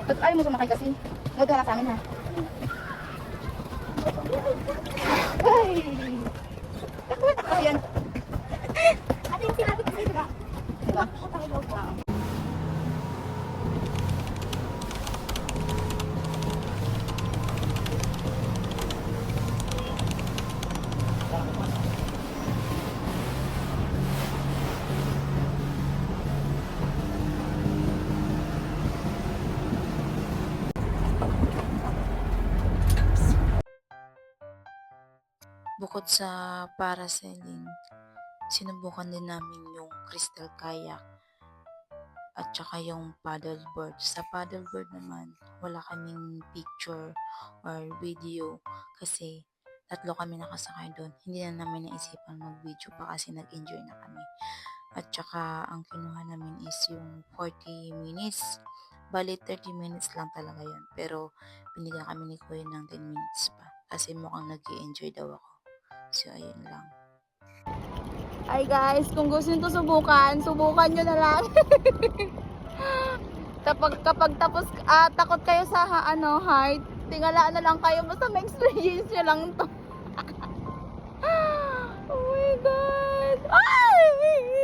Ba't ayaw mo sumakay kasi? Huwag ka sa amin ha. Ay! Takbo yan. Ate, yung sinabi ko sa'yo, diba? Diba? Bukod sa parasailing, sinubukan din namin yung crystal kayak at saka yung paddleboard. Sa paddleboard naman, wala kaming picture or video kasi tatlo kami nakasakay doon. Hindi na namin naisipan mag-video pa kasi nag-enjoy na kami. At saka ang kinuha namin is yung 40 minutes. Bali 30 minutes lang talaga yun. Pero binigyan kami ni Kuya ng 10 minutes pa kasi mukhang nag-enjoy daw ako. So, ayun lang. Hi guys, kung gusto nyo subukan, subukan nyo na lang. kapag tapos takot kayo sa height, tingala na lang kayo, basta may experience nyo lang to. Oh my god. Ay!